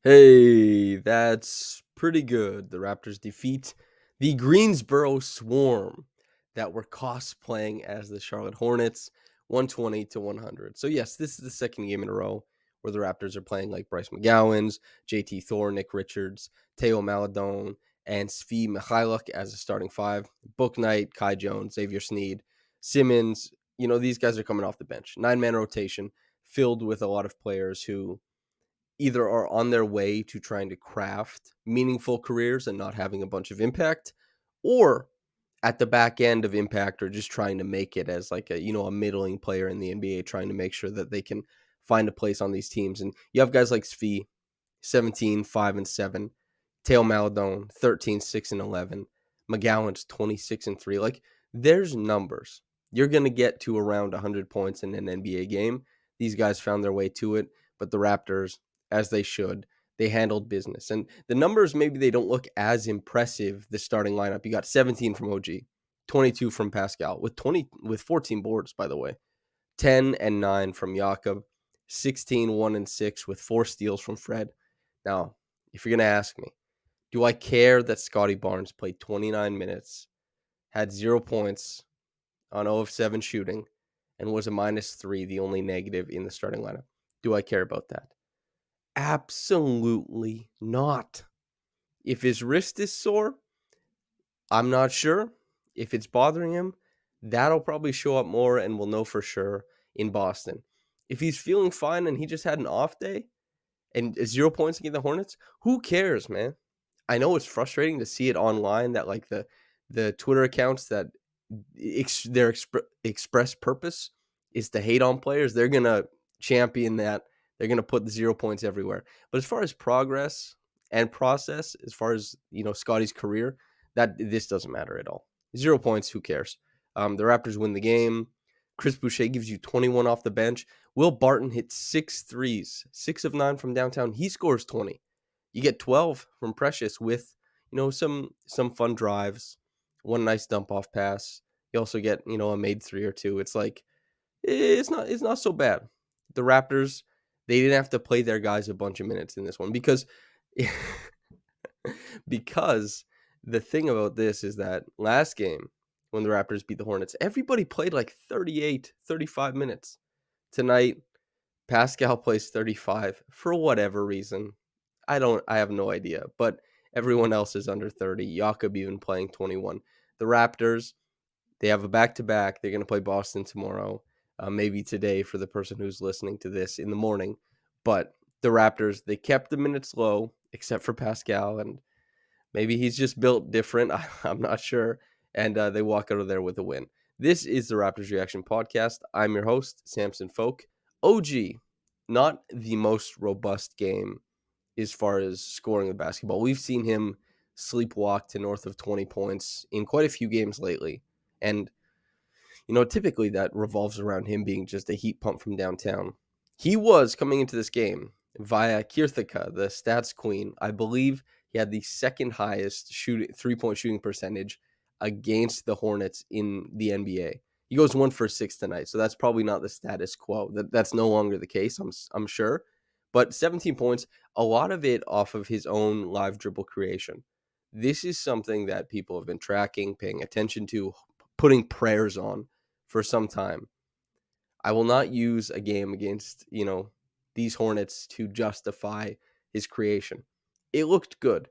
Hey, that's pretty good. The Raptors defeat the Greensboro Swarm that were cosplaying as the Charlotte Hornets 120 to 100. So, yes, this is the second game in a row where the Raptors are playing like Bryce McGowan's, JT Thor, Nick Richards, Teo Maladone, and Svi Mikhailuk as a starting five. Book Knight, Kai Jones, Xavier Sneed, Simmons. These guys are coming off the bench. 9-man rotation filled with a lot of players who either are on their way to trying to craft meaningful careers and not having a bunch of impact, or at the back end of impact or just trying to make it as like a middling player in the NBA, trying to make sure that they can find a place on these teams. And you have guys like Svi, 17, 5 and 7, Teo Maladone, 13, 6 and 11, McGowan's 26 and 3. Like, there's numbers. You're going to get to around 100 points in an NBA game. These guys found their way to it, but the Raptors, as they should, they handled business. And the numbers, maybe they don't look as impressive, the starting lineup. You got 17 from OG, 22 from Pascal, with 14 boards, by the way, 10 and 9 from Jakob, 16, 1 and 6 with 4 steals from Fred. Now, if you're going to ask me, do I care that Scotty Barnes played 29 minutes, had 0 points on 0 of 7 shooting, and was a -3, the only negative in the starting lineup? Do I care about that? Absolutely not. If his wrist is sore, I'm not sure. If it's bothering him, that'll probably show up more and we'll know for sure in Boston. If he's feeling fine and he just had an off day and 0 points against the Hornets, who cares, man? I know it's frustrating to see it online that like the Twitter accounts that their express purpose is to hate on players. They're gonna champion that. They're gonna put the 0 points everywhere. But as far as progress and process, as far as Scotty's career, that this doesn't matter at all. 0 points, who cares? The Raptors win the game. Chris Boucher gives you 21 off the bench. Will Barton hit 6 threes, 6 of 9 from downtown. He scores 20. You get 12 from Precious with some fun drives, one nice dump off pass. You also get a made three or two. It's like it's not so bad. The Raptors, they didn't have to play their guys a bunch of minutes in this one because because the thing about this is that last game when the Raptors beat the Hornets, everybody played like 38, 35 minutes. Tonight, Pascal plays 35 for whatever reason. I have no idea, but everyone else is under 30. Jakob even playing 21. The Raptors, they have a back-to-back. They're going to play Boston tomorrow, maybe today for the person who's listening to this in the morning. But the Raptors, they kept the minutes low, except for Pascal, and maybe he's just built different. I'm not sure. And they walk out of there with a win. This is the Raptors Reaction Podcast. I'm your host, Samson Folk. OG, not the most robust game as far as scoring the basketball. We've seen him sleepwalk to north of 20 points in quite a few games lately. And, typically that revolves around him being just a heat pump from downtown. He was coming into this game via Kirthika, the stats queen. I believe he had the second highest three-point shooting percentage against the Hornets in the NBA. He goes 1 for 6 tonight, so that's probably not the status quo. That's no longer the case, I'm sure. But 17 points, a lot of it off of his own live dribble creation. This is something that people have been tracking, paying attention to, putting prayers on for some time. I will not use a game against, these Hornets to justify his creation. It looked good.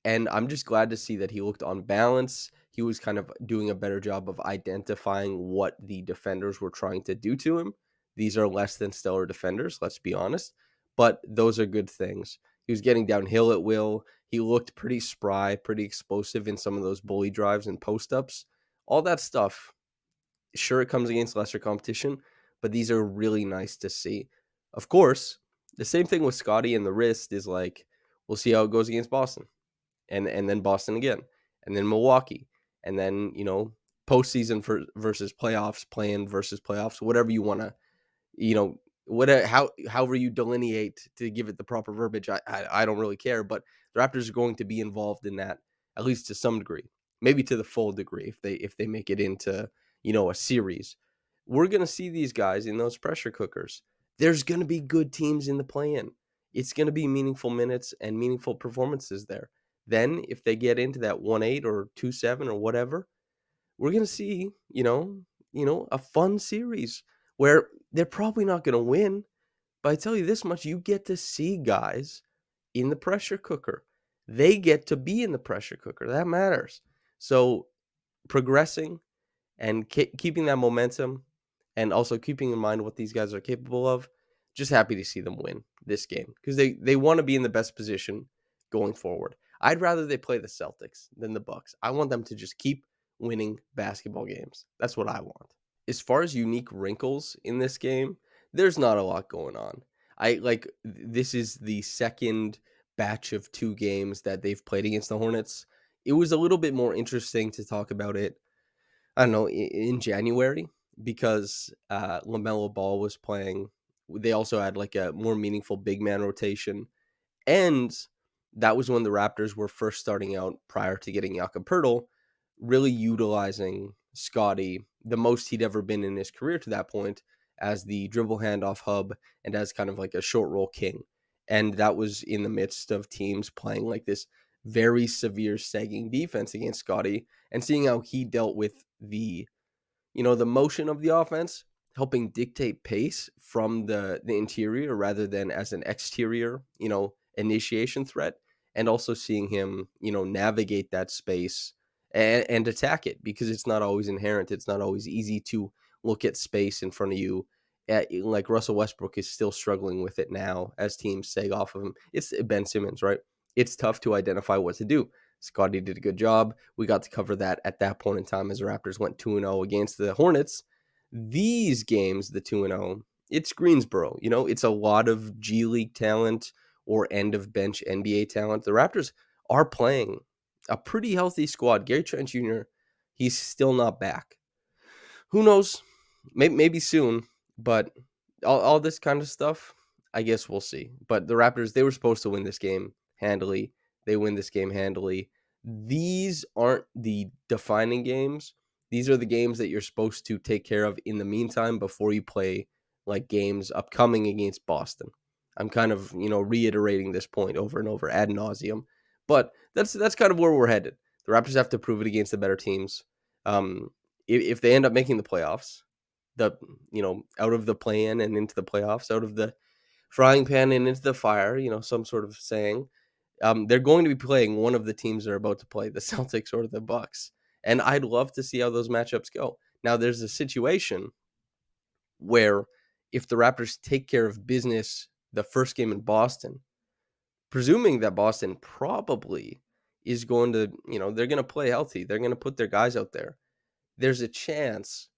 And I'm just glad to see that he looked on balance. He was kind of doing a better job of identifying what the defenders were trying to do to him. These are less than stellar defenders, let's be honest. But those are good things. He was getting downhill at will. He looked pretty spry, pretty explosive in some of those bully drives and post ups. All that stuff. Sure, it comes against lesser competition, but these are really nice to see. Of course, the same thing with Scotty and the wrist is like, we'll see how it goes against Boston and then Boston again, and then Milwaukee, and then postseason versus playoffs, play-in versus playoffs, whatever you want to, however you delineate to give it the proper verbiage. I don't really care, but the Raptors are going to be involved in that at least to some degree, maybe to the full degree if they make it into a series. We're gonna see these guys in those pressure cookers. There's gonna be good teams in the play-in. it's going to be meaningful minutes and meaningful performances there. Then if they get into that 1-8 or 2-7 or whatever, we're going to see, a fun series where they're probably not going to win, but I tell you this much, you get to see guys in the pressure cooker. They get to be in the pressure cooker. That matters. So progressing and keeping that momentum and also keeping in mind what these guys are capable of, just happy to see them win this game because they want to be in the best position going forward. I'd rather they play the Celtics than the Bucks. I want them to just keep winning basketball games. That's what I want. As far as unique wrinkles in this game, there's not a lot going on. This is the second batch of 2 games that they've played against the Hornets. It was a little bit more interesting to talk about it, I don't know, in January because LaMelo Ball was playing. They also had like a more meaningful big man rotation, and that was when the Raptors were first starting out prior to getting Jakob really utilizing Scotty the most he'd ever been in his career to that point as the dribble handoff hub and as kind of like a short roll king. And that was in the midst of teams playing like this very severe sagging defense against Scotty and seeing how he dealt with the motion of the offense, helping dictate pace from the interior rather than as an exterior, initiation threat, and also seeing him, navigate that space and attack it because it's not always inherent. It's not always easy to look at space in front of you. Like Russell Westbrook is still struggling with it now as teams sag off of him. It's Ben Simmons, right? It's tough to identify what to do. Scotty did a good job. We got to cover that at that point in time as the Raptors went 2-0 against the Hornets. These games, the 2-0, it's Greensboro. It's a lot of G League talent or end of bench NBA talent. The Raptors are playing a pretty healthy squad. Gary Trent Jr., he's still not back. Who knows? Maybe soon, but all this kind of stuff, I guess we'll see. But the Raptors, they were supposed to win this game handily. They win this game handily. These aren't the defining games. These are the games that you're supposed to take care of in the meantime before you play like games upcoming against Boston. I'm kind of, reiterating this point over and over ad nauseum, but that's kind of where we're headed. The Raptors have to prove it against the better teams. If they end up making the playoffs, out of the play-in and into the playoffs, out of the frying pan and into the fire, some sort of saying, they're going to be playing one of the teams they're about to play, the Celtics or the Bucks. And I'd love to see how those matchups go. Now, there's a situation where if the Raptors take care of business the first game in Boston, presuming that Boston probably is going to, they're going to play healthy. They're going to put their guys out there. There's a chance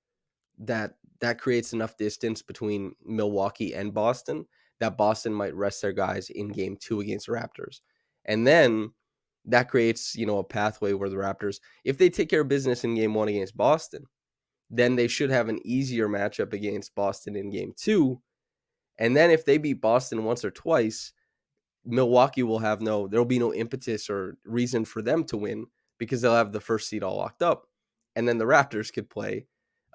that creates enough distance between Milwaukee and Boston that Boston might rest their guys in game 2 against the Raptors. And then that creates, a pathway where the Raptors, if they take care of business in game 1 against Boston, then they should have an easier matchup against Boston in game 2. And then if they beat Boston once or twice, Milwaukee there'll be no impetus or reason for them to win because they'll have the first seed all locked up. And then the Raptors could play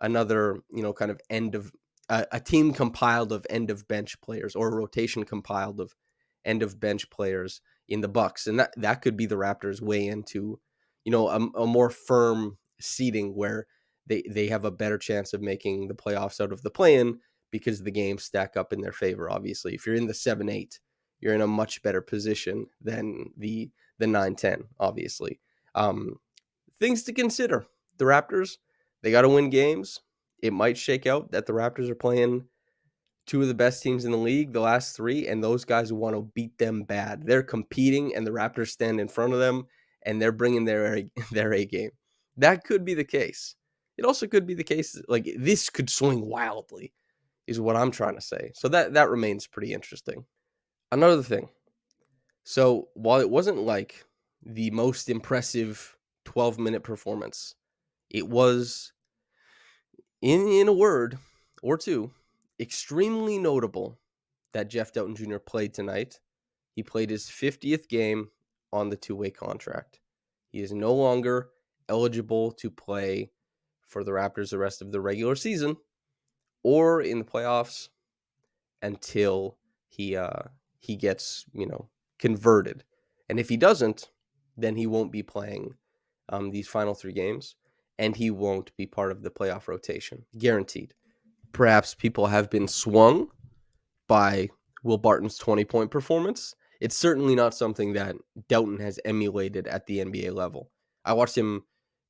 another, kind of end of a team compiled of end of bench players or a rotation compiled of end of bench players in the Bucks. And that could be the Raptors' way into, a more firm seeding where they have a better chance of making the playoffs out of the play-in because the games stack up in their favor. Obviously, if you're in the 7-8, you're in a much better position than the 9-10, obviously. Things to consider. The Raptors, they got to win games. It might shake out that the Raptors are playing 2 of the best teams in the league, the last 3, and those guys want to beat them bad. They're competing, and the Raptors stand in front of them, and they're bringing their A game. That could be the case. It also could be the case, like, this could swing wildly, is what I'm trying to say. So that remains pretty interesting. Another thing. So while it wasn't like the most impressive 12-minute performance, it was, in a word or two, extremely notable that Jeff Doughton Jr. played tonight. He played his 50th game on the two-way contract. He is no longer eligible to play for the Raptors the rest of the regular season or in the playoffs until he he gets, converted. And if he doesn't, then he won't be playing these final 3 games, and he won't be part of the playoff rotation, guaranteed. Perhaps people have been swung by Will Barton's 20-point performance. It's certainly not something that Doughton has emulated at the NBA level. I watched him,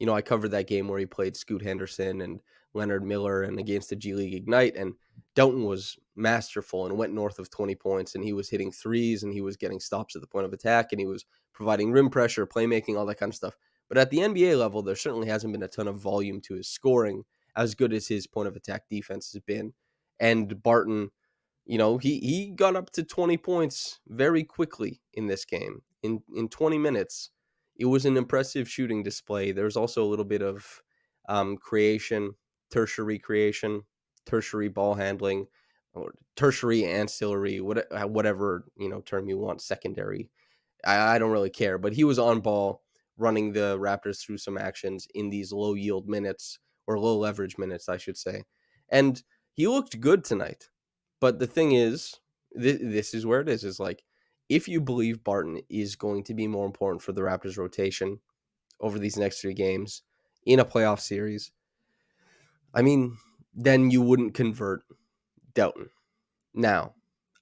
I covered that game where he played Scoot Henderson and Leonard Miller and against the G League Ignite, and Doughton was masterful and went north of 20 points, and he was hitting threes, and he was getting stops at the point of attack, and he was providing rim pressure, playmaking, all that kind of stuff. But at the NBA level, there certainly hasn't been a ton of volume to his scoring, as good as his point of attack defense has been. And Barton, he got up to 20 points very quickly in this game. In 20 minutes, it was an impressive shooting display. There's also a little bit of creation, tertiary creation, tertiary ball handling, or tertiary ancillary, whatever term you want, secondary. I don't really care, but he was on ball, running the Raptors through some actions in these low yield minutes, or low leverage minutes, I should say, and he looked good tonight. But the thing is, this is where it is like, if you believe Barton is going to be more important for the Raptors rotation over these next 3 games in a playoff series, I mean, then you wouldn't convert Doughton. Now,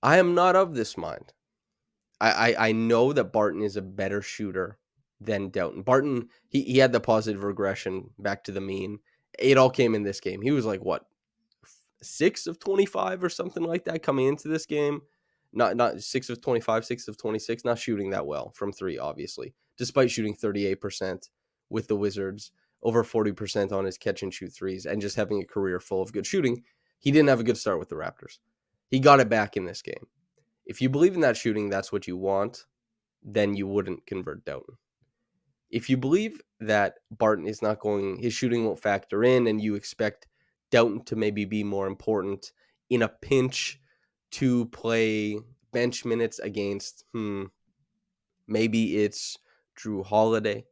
I am not of this mind. I know that Barton is a better shooter than Doughton. Barton, he had the positive regression back to the mean. It all came in this game. He was like, what, 6 of 25 or something like that coming into this game. Not 6 of 25, 6 of 26, not shooting that well from 3, obviously, despite shooting 38% with the Wizards, over 40% on his catch and shoot threes, and just having a career full of good shooting. He didn't have a good start with the Raptors. He got it back in this game. If you believe in that shooting, that's what you want, then you wouldn't convert Doughton. If you believe that Barton is not going, his shooting won't factor in, and you expect Doughton to maybe be more important in a pinch to play bench minutes against, maybe it's Drew Holiday.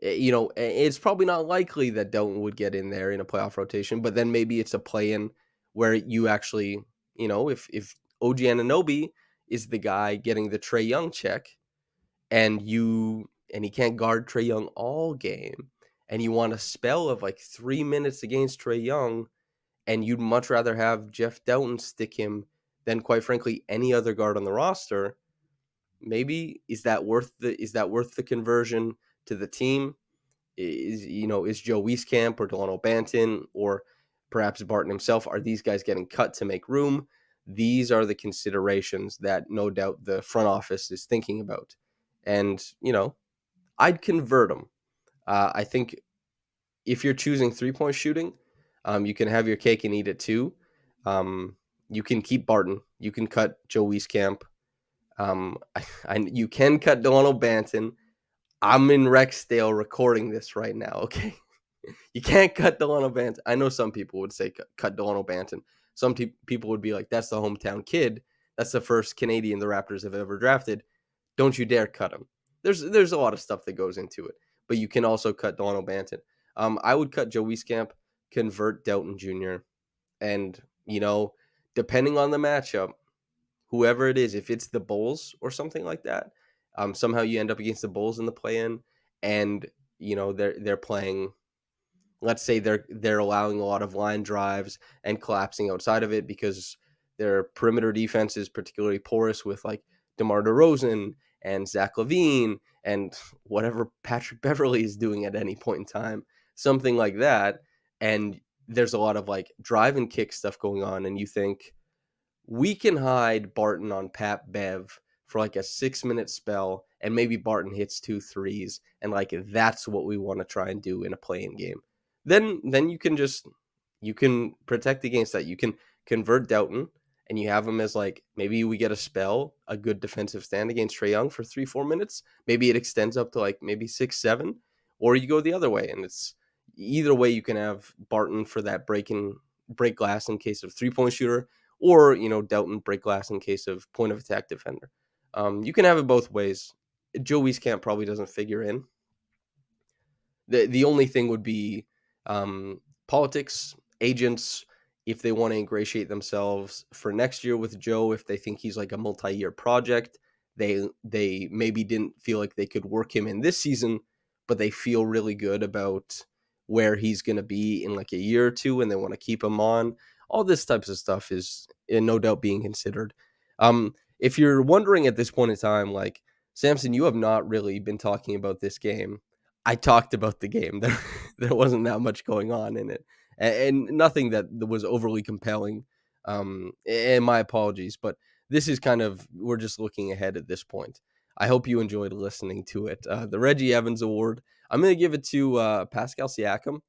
It's probably not likely that Doughton would get in there in a playoff rotation, but then maybe it's a play-in where you actually, if OG Anunoby is the guy getting the Trae Young check, and he can't guard Trae Young all game, and you want a spell of like 3 minutes against Trae Young, and you'd much rather have Jeff Doughton stick him than, quite frankly, any other guard on the roster. Maybe is that worth the conversion to the team? Is Joe Wieskamp or Delano Banton or perhaps Barton himself, are these guys getting cut to make room? These are the considerations that no doubt the front office is thinking about. And, I'd convert them. I think if you're choosing 3-point shooting, you can have your cake and eat it too. You can keep Barton. You can cut Joe Wieskamp. You can cut Delano Banton. I'm in Rexdale recording this right now, okay? You can't cut Delano Banton. I know some people would say cut Delano Banton. Some people would be like, that's the hometown kid. That's the first Canadian the Raptors have ever drafted. Don't you dare cut him. There's a lot of stuff that goes into it, but you can also cut Delano Banton. I would cut Joe Wieskamp, convert Doughton Jr., and, depending on the matchup, whoever it is, if it's the Bulls or something like that, somehow you end up against the Bulls in the play-in, and they're playing. Let's say they're allowing a lot of line drives and collapsing outside of it because their perimeter defense is particularly porous with like DeMar DeRozan and Zach LaVine and whatever Patrick Beverley is doing at any point in time, something like that. And there's a lot of like drive and kick stuff going on, and you think, we can hide Barton on Pat Bev for like a 6-minute spell, and maybe Barton hits 2 threes, and like that's what we want to try and do in a play-in game. Then you can protect against that. You can convert Doughton, and you have him as like, maybe we get a spell, a good defensive stand against Trae Young for 3-4 minutes. Maybe it extends up to like maybe 6-7, or you go the other way, and it's either way. You can have Barton for that break glass in case of 3-point shooter, or Doughton break glass in case of point of attack defender. You can have it both ways. Joe Wieskamp probably doesn't figure in. The only thing would be politics, agents, if they want to ingratiate themselves for next year with Joe, if they think he's like a multi-year project. They maybe didn't feel like they could work him in this season, but they feel really good about where he's going to be in like a year or two, and they want to keep him on. All this types of stuff is no doubt being considered. If you're wondering at this point in time, like, Samson, you have not really been talking about this game. I talked about the game. There wasn't that much going on in it, and nothing that was overly compelling. And my apologies, but this is kind of, we're just looking ahead at this point. I hope you enjoyed listening to it. The Reggie Evans Award, I'm going to give it to Pascal Siakam.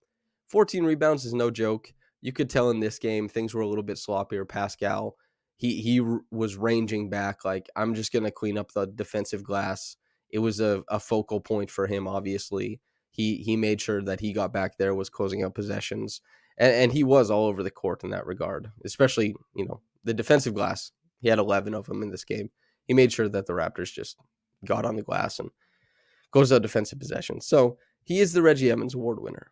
14 rebounds is no joke. You could tell in this game things were a little bit sloppier. Pascal, he was ranging back like, I'm just going to clean up the defensive glass. It was a focal point for him, obviously. He made sure that he got back there, was closing out possessions, and he was all over the court in that regard, especially, the defensive glass. He had 11 of them in this game. He made sure that the Raptors just got on the glass and closed out defensive possessions. So he is the Reggie Evans Award winner.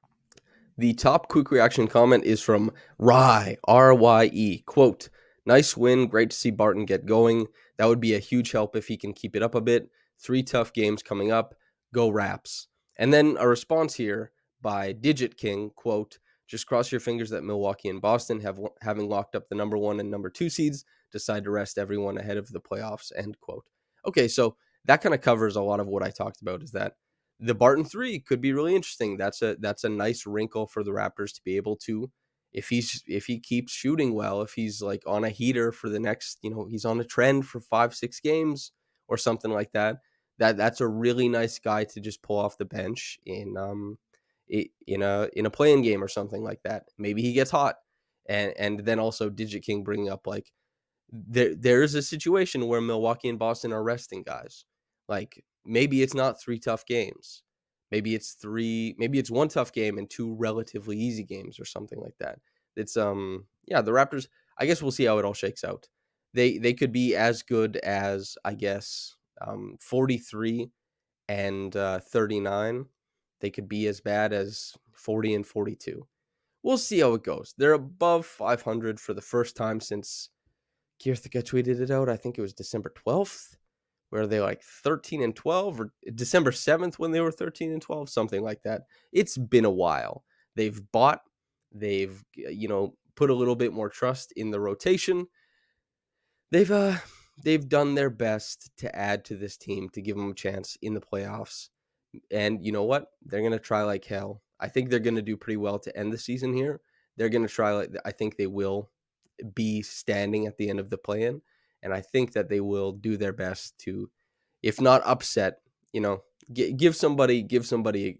The top quick reaction comment is from Rye, R-Y-E. Quote, nice win. Great to see Barton get going. That would be a huge help if he can keep it up a bit. 3 tough games coming up. Go Raps. And then a response here by Digit King. Quote, just cross your fingers that Milwaukee and Boston, having locked up the number 1 and number 2 seeds, decide to rest everyone ahead of the playoffs. End quote. Okay, so that kind of covers a lot of what I talked about, is that the Barton 3 could be really interesting. That's a nice wrinkle for the Raptors to be able to, if he keeps shooting well, if he's like on a heater for the next, he's on a trend for 5-6 games or something like that. That's a really nice guy to just pull off the bench in a playing game or something like that. Maybe he gets hot, and then also Digit King bringing up like, there is a situation where Milwaukee and Boston are resting guys. Like, maybe it's not 3 tough games. Maybe it's 1 tough game and 2 relatively easy games or something like that. It's yeah, the Raptors, I guess we'll see how it all shakes out. They could be as good as, I guess, 43 and 39. They could be as bad as 40 and 42. We'll see how it goes. They're above 500 for the first time since Kierthika tweeted it out. I think it was December 12th, where they like 13 and 12, or December 7th when they were 13 and 12, something like that. It's been a while. They've put a little bit more trust in the rotation. They've done their best to add to this team to give them a chance in the playoffs. And you know what? They're going to try like hell. I think they're going to do pretty well to end the season here. They're going to try I think they will be standing at the end of the play-in, and I think that they will do their best to, if not upset, give somebody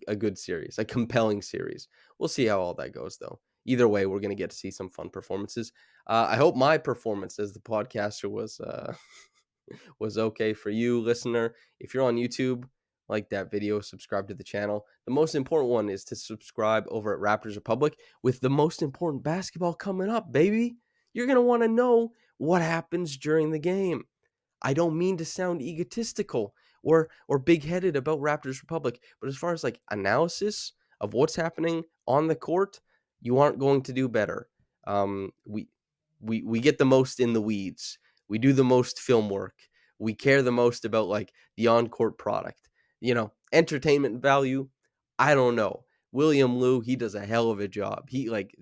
a good series, a compelling series. We'll see how all that goes, though. Either way, we're going to get to see some fun performances. I hope my performance as the podcaster was okay for you, listener. If you're on YouTube, like that video, subscribe to the channel. The most important one is to subscribe over at Raptors Republic, with the most important basketball coming up, baby. You're going to want to know what happens during the game. I don't mean to sound egotistical or big-headed about Raptors Republic, but as far as like analysis of what's happening on the court, you aren't going to do better. We get the most in the weeds. We do the most film work. We care the most about like the on-court product. Entertainment value, I don't know. William Liu, he does a hell of a job. He like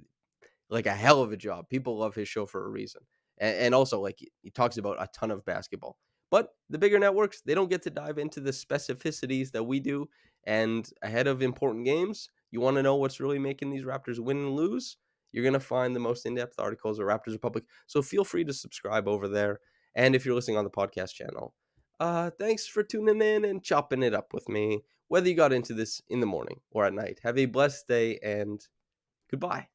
a hell of a job. People love his show for a reason. And also, like, he talks about a ton of basketball. But the bigger networks, they don't get to dive into the specificities that we do. And ahead of important games, you want to know what's really making these Raptors win and lose? You're going to find the most in-depth articles at Raptors Republic. So feel free to subscribe over there. And if you're listening on the podcast channel, thanks for tuning in and chopping it up with me, whether you got into this in the morning or at night. Have a blessed day, and goodbye.